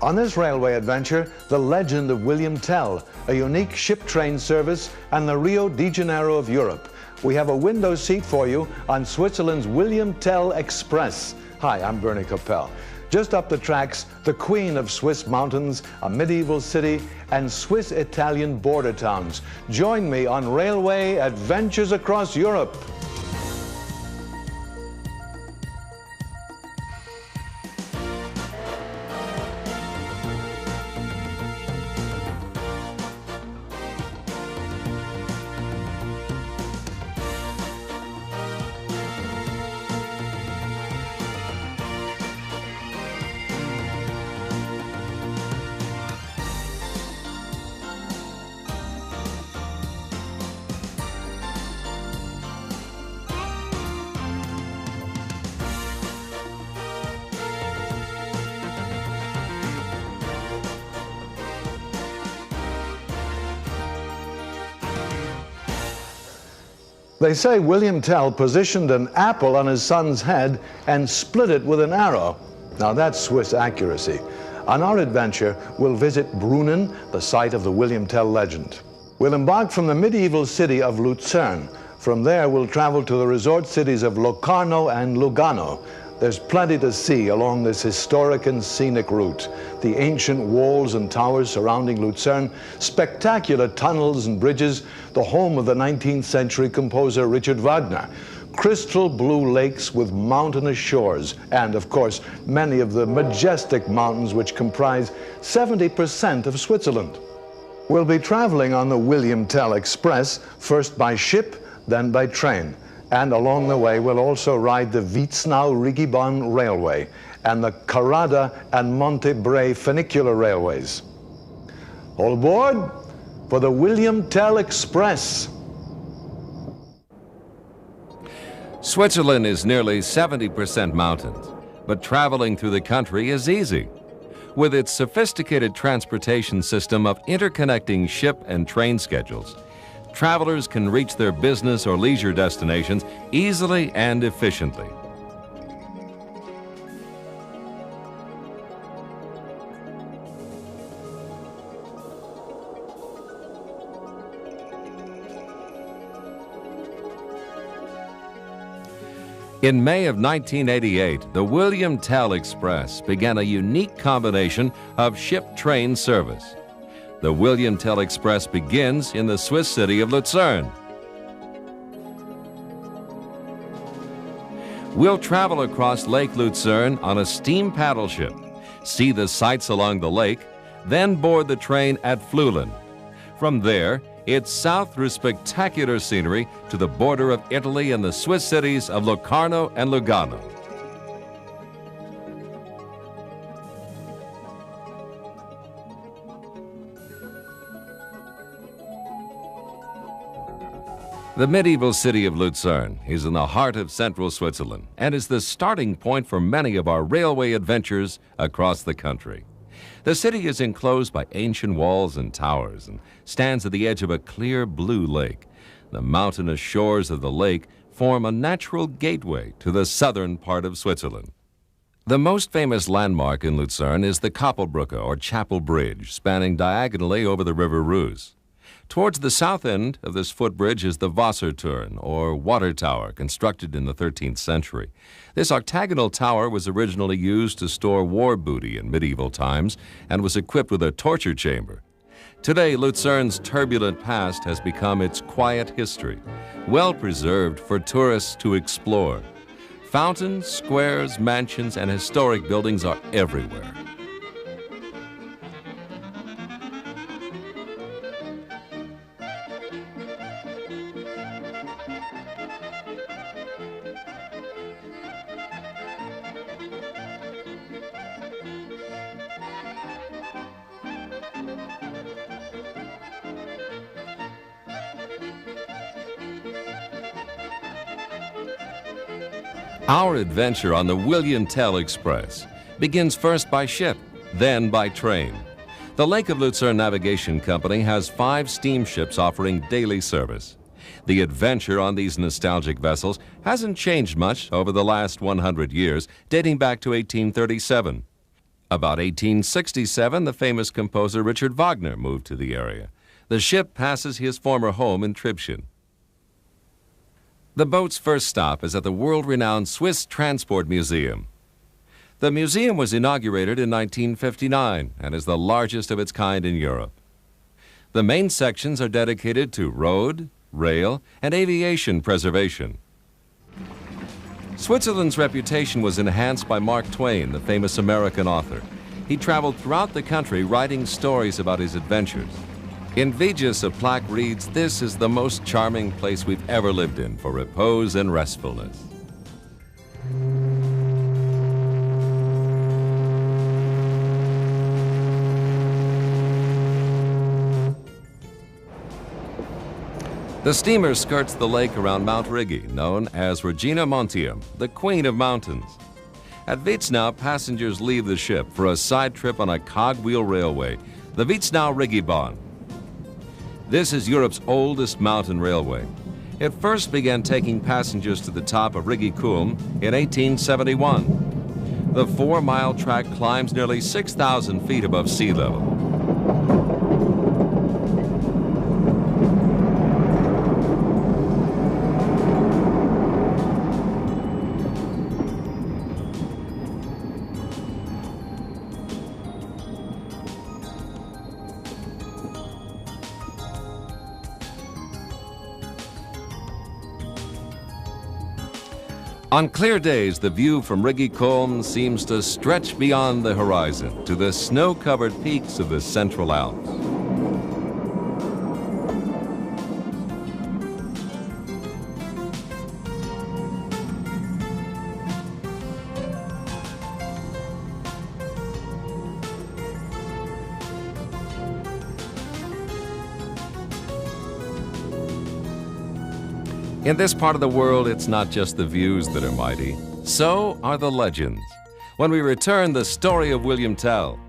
On this railway adventure, the legend of William Tell, a unique ship-train service, and the Rio de Janeiro of Europe. We have a window seat for you on Switzerland's William Tell Express. Hi, I'm Bernie Coppell. Just up the tracks, the queen of Swiss mountains, a medieval city, and Swiss-Italian border towns. Join me on Railway Adventures Across Europe. They say William Tell positioned an apple on his son's head and split it with an arrow. Now that's Swiss accuracy. On our adventure, we'll visit Brunnen, the site of the William Tell legend. We'll embark from the medieval city of Luzern. From there, we'll travel to the resort cities of Locarno and Lugano. There's plenty to see along this historic and scenic route. The ancient walls and towers surrounding Luzern, spectacular tunnels and bridges, the home of the 19th century composer Richard Wagner, crystal blue lakes with mountainous shores, and of course, many of the majestic mountains which comprise 70% of Switzerland. We'll be traveling on the William Tell Express, first by ship, then by train. And along the way, we'll also ride the Vitznau-Rigibon Railway and the Carrada and Monte Bre funicular railways. All aboard for the William Tell Express. Switzerland is nearly 70% mountains, but traveling through the country is easy. With its sophisticated transportation system of interconnecting ship and train schedules, travelers can reach their business or leisure destinations easily and efficiently. In May of 1988, the William Tell Express began a unique combination of ship-train service. The William Tell Express begins in the Swiss city of Luzern. We'll travel across Lake Luzern on a steam paddle ship, see the sights along the lake, then board the train at Flüelen. From there, it's south through spectacular scenery to the border of Italy and the Swiss cities of Locarno and Lugano. The medieval city of Luzern is in the heart of central Switzerland and is the starting point for many of our railway adventures across the country. The city is enclosed by ancient walls and towers and stands at the edge of a clear blue lake. The mountainous shores of the lake form a natural gateway to the southern part of Switzerland. The most famous landmark in Luzern is the Koppelbrücke, or Chapel Bridge, spanning diagonally over the River Reuss. Towards the south end of this footbridge is the Wasserturm, or water tower, constructed in the 13th century. This octagonal tower was originally used to store war booty in medieval times and was equipped with a torture chamber. Today, Luzern's turbulent past has become its quiet history, well preserved for tourists to explore. Fountains, squares, mansions, and historic buildings are everywhere. Our adventure on the William Tell Express begins first by ship, then by train. The Lake of Luzern Navigation Company has 5 steamships offering daily service. The adventure on these nostalgic vessels hasn't changed much over the last 100 years, dating back to 1837. About 1867, the famous composer Richard Wagner moved to the area. The ship passes his former home in Tribschen. The boat's first stop is at the world-renowned Swiss Transport Museum. The museum was inaugurated in 1959 and is the largest of its kind in Europe. The main sections are dedicated to road, rail, and aviation preservation. Switzerland's reputation was enhanced by Mark Twain, the famous American author. He traveled throughout the country writing stories about his adventures. In Vigus, a plaque reads, "This is the most charming place we've ever lived in for repose and restfulness." The steamer skirts the lake around Mount Rigi, known as Regina Montium, the Queen of Mountains. At Wiedsnau, passengers leave the ship for a side trip on a cogwheel railway, the Wiedsnau-Rigibahn. This is Europe's oldest mountain railway. It first began taking passengers to the top of Rigi Kulm in 1871. The 4-mile track climbs nearly 6,000 feet above sea level. On clear days, the view from Rigi Kulm seems to stretch beyond the horizon to the snow-covered peaks of the Central Alps. In this part of the world, it's not just the views that are mighty. So are the legends. When we return, the story of William Tell.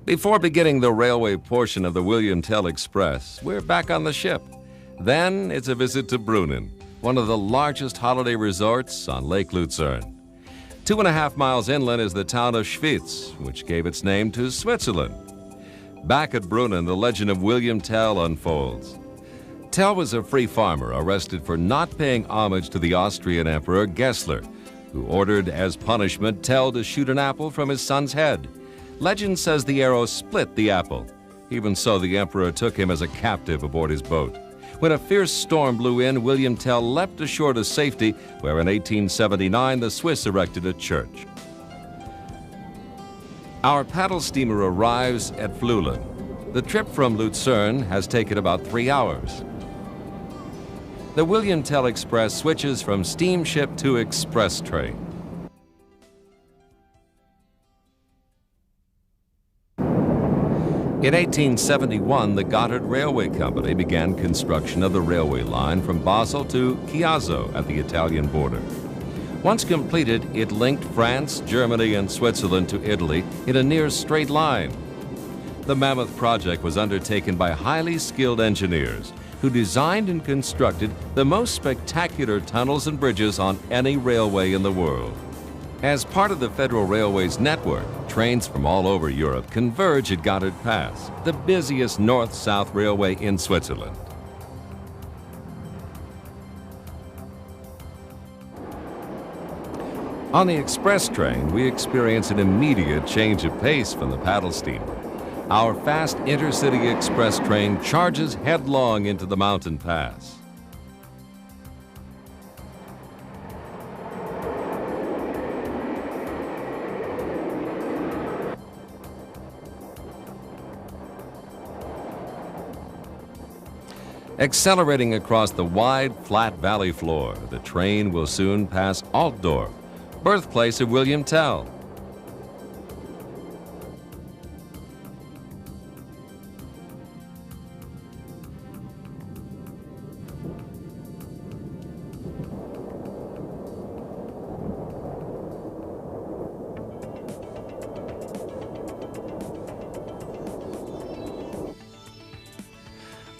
Before beginning the railway portion of the William Tell Express, we're back on the ship. Then it's a visit to Brunnen, one of the largest holiday resorts on Lake Luzern. 2.5 miles inland is the town of Schwyz, which gave its name to Switzerland. Back at Brunnen, the legend of William Tell unfolds. Tell was a free farmer arrested for not paying homage to the Austrian Emperor Gessler, who ordered as punishment Tell to shoot an apple from his son's head. Legend says the arrow split the apple. Even so, the emperor took him as a captive aboard his boat. When a fierce storm blew in, William Tell leapt ashore to safety, where in 1879 the Swiss erected a church. Our paddle steamer arrives at Flüelen. The trip from Luzern has taken about 3 hours. The William Tell Express switches from steamship to express train. In 1871, the Gotthard Railway Company began construction of the railway line from Basel to Chiasso at the Italian border. Once completed, it linked France, Germany, and Switzerland to Italy in a near straight line. The mammoth project was undertaken by highly skilled engineers who designed and constructed the most spectacular tunnels and bridges on any railway in the world. As part of the Federal Railway's network, trains from all over Europe converge at Gotthard Pass, the busiest north-south railway in Switzerland. On the express train, we experience an immediate change of pace from the paddle steamer. Our fast intercity express train charges headlong into the mountain pass. Accelerating across the wide, flat valley floor, the train will soon pass Altdorf, birthplace of William Tell.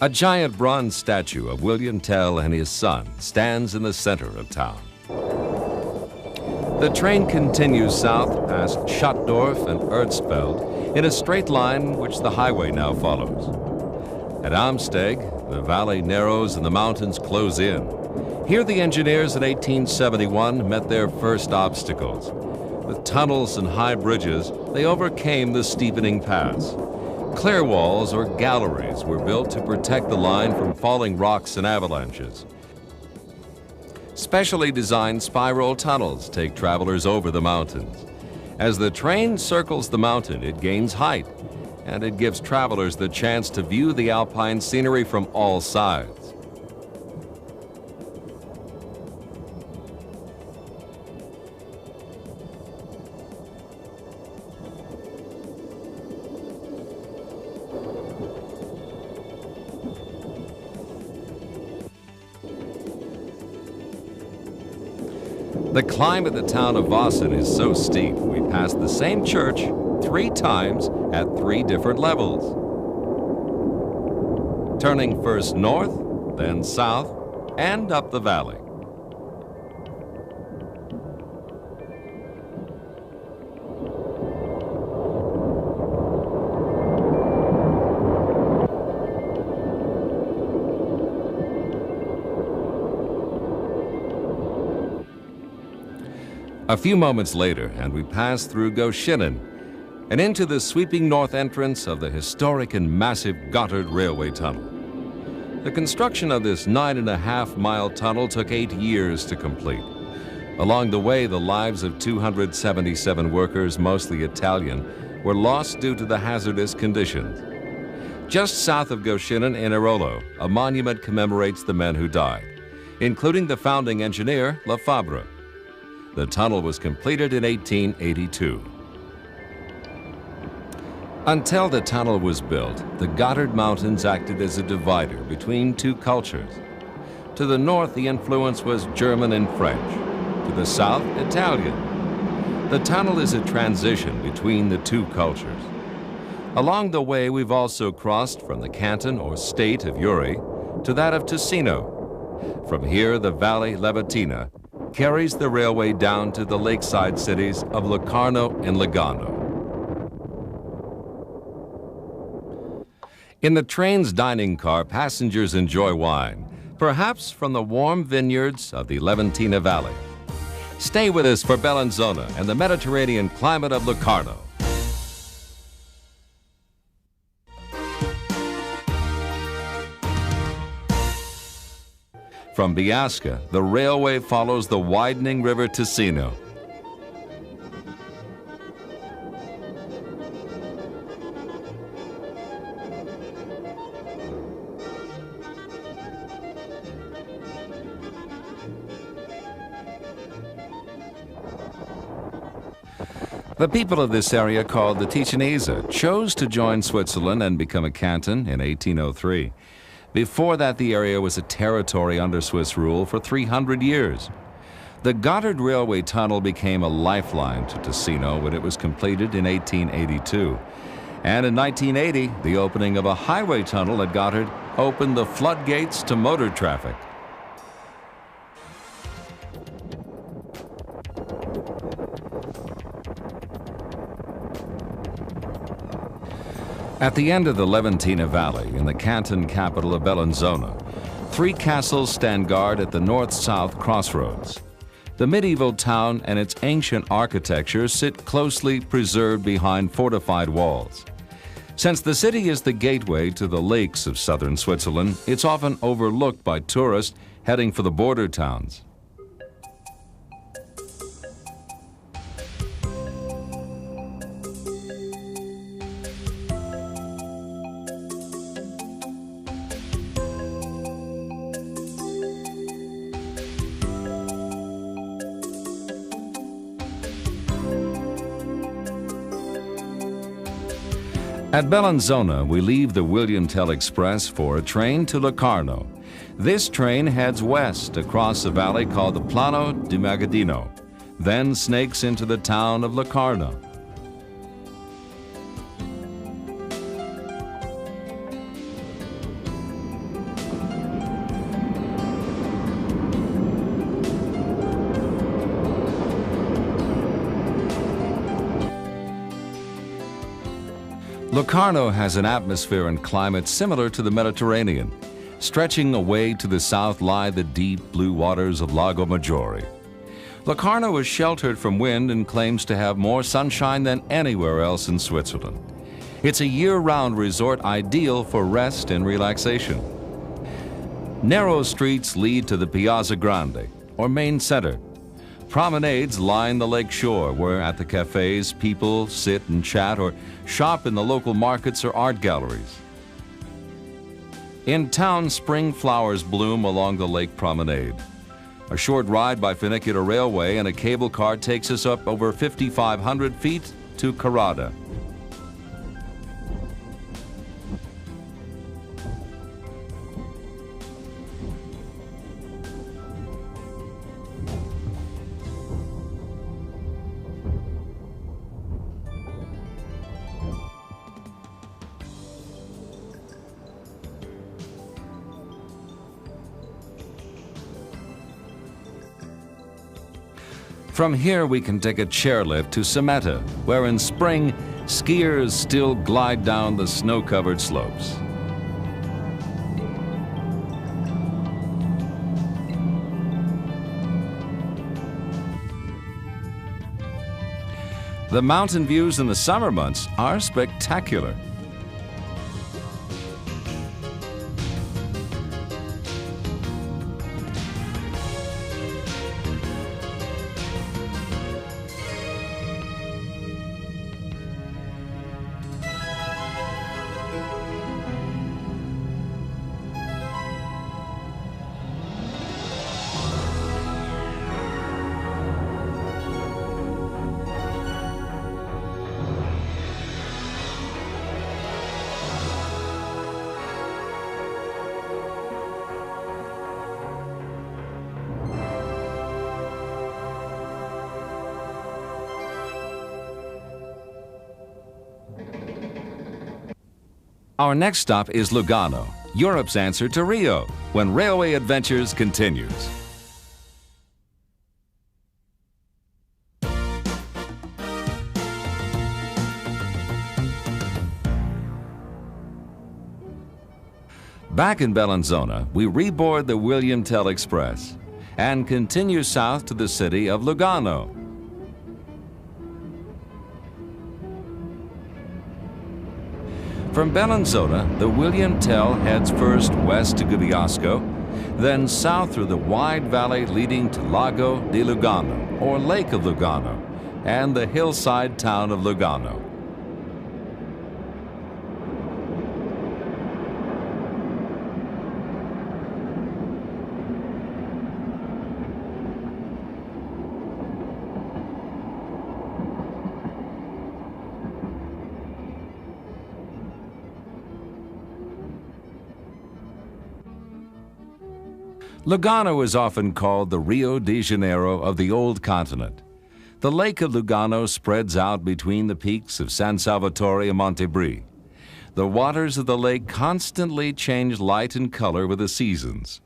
A giant bronze statue of William Tell and his son stands in the center of town. The train continues south past Schattdorf and Erzfeld in a straight line which the highway now follows. At Amsteg, the valley narrows and the mountains close in. Here the engineers in 1871 met their first obstacles. With tunnels and high bridges, they overcame the steepening pass. Clear walls or galleries were built to protect the line from falling rocks and avalanches. Specially designed spiral tunnels take travelers over the mountains. As the train circles the mountain, it gains height, and it gives travelers the chance to view the alpine scenery from all sides. The climb at the town of Vossen is so steep, we pass the same church 3 times at 3 different levels. Turning first north, then south, and up the valley. A few moments later, and we pass through Goschinnen and into the sweeping north entrance of the historic and massive Gotthard Railway Tunnel. The construction of this 9.5-mile tunnel took 8 years to complete. Along the way, the lives of 277 workers, mostly Italian, were lost due to the hazardous conditions. Just south of Goschinnen in Airolo, a monument commemorates the men who died, including the founding engineer, Lefebvre. The tunnel was completed in 1882. Until the tunnel was built, the Gotthard Mountains acted as a divider between 2 cultures. To the north, the influence was German and French. To the south, Italian. The tunnel is a transition between the 2 cultures. Along the way, we've also crossed from the canton or state of Uri to that of Ticino. From here, the Valley Leventina carries the railway down to the lakeside cities of Locarno and Lugano. In the train's dining car, passengers enjoy wine, perhaps from the warm vineyards of the Leventina Valley. Stay with us for Bellinzona and the Mediterranean climate of Locarno. From Biasca, the railway follows the widening river Ticino. The people of this area, called the Ticinese, chose to join Switzerland and become a canton in 1803. Before that, the area was a territory under Swiss rule for 300 years. The Gotthard Railway Tunnel became a lifeline to Ticino when it was completed in 1882. And in 1980, the opening of a highway tunnel at Gotthard opened the floodgates to motor traffic. At the end of the Leventina Valley, in the canton capital of Bellinzona, 3 castles stand guard at the north-south crossroads. The medieval town and its ancient architecture sit closely preserved behind fortified walls. Since the city is the gateway to the lakes of southern Switzerland, it's often overlooked by tourists heading for the border towns. At Bellinzona, we leave the William Tell Express for a train to Locarno. This train heads west across a valley called the Plano di Magadino, then snakes into the town of Locarno. Locarno has an atmosphere and climate similar to the Mediterranean. Stretching away to the south lie the deep blue waters of Lago Maggiore. Locarno is sheltered from wind and claims to have more sunshine than anywhere else in Switzerland. It's a year-round resort ideal for rest and relaxation. Narrow streets lead to the Piazza Grande, or main center. Promenades line the lake shore, where at the cafes people sit and chat or shop in the local markets or art galleries. In town, spring flowers bloom along the lake promenade. A short ride by funicular railway and a cable car takes us up over 5,500 feet to Carrada. From here, we can take a chairlift to Sameta, where in spring, skiers still glide down the snow-covered slopes. The mountain views in the summer months are spectacular. Our next stop is Lugano, Europe's answer to Rio, when Railway Adventures continues. Back in Bellinzona, we reboard the William Tell Express and continue south to the city of Lugano. From Bellinzona, the William Tell heads first west to Gubiasco, then south through the wide valley leading to Lago di Lugano, or Lake of Lugano, and the hillside town of Lugano. Lugano is often called the Rio de Janeiro of the old continent. The Lake of Lugano spreads out between the peaks of San Salvatore and Monte Brie. The waters of the lake constantly change light and color with the seasons.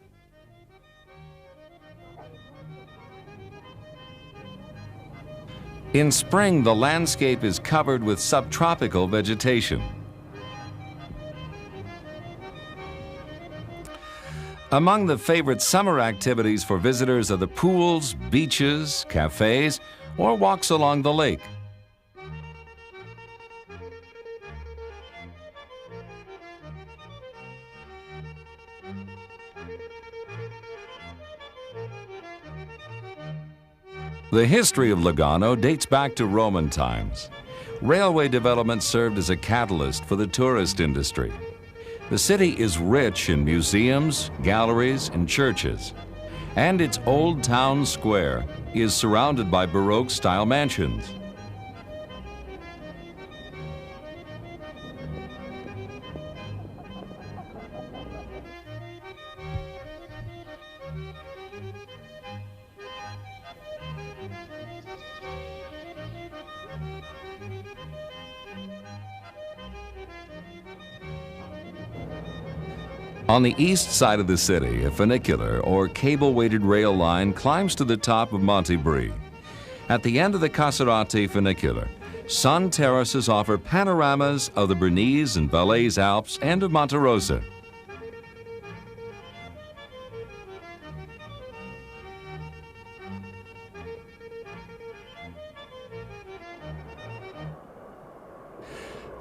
In spring, the landscape is covered with subtropical vegetation. Among the favorite summer activities for visitors are the pools, beaches, cafes, or walks along the lake. The history of Lugano dates back to Roman times. Railway development served as a catalyst for the tourist industry. The city is rich in museums, galleries, and churches, and its old town square is surrounded by Baroque-style mansions. On the east side of the city, a funicular or cable-weighted rail line climbs to the top of Monte Brie. At the end of the Casorate funicular, sun terraces offer panoramas of the Bernese and Valais Alps and of Monte Rosa.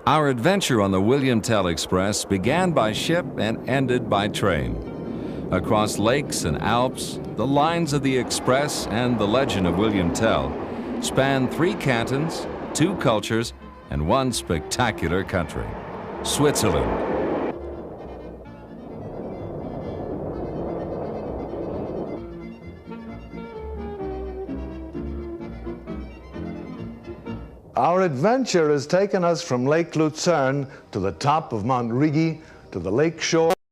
Our adventure on the William Tell Express began by ship and ended by train. Across lakes and Alps, the lines of the Express and the legend of William Tell span 3 cantons, 2 cultures, and 1 spectacular country, Switzerland. Our adventure has taken us from Lake Luzern to the top of Mount Rigi, to the lake shore.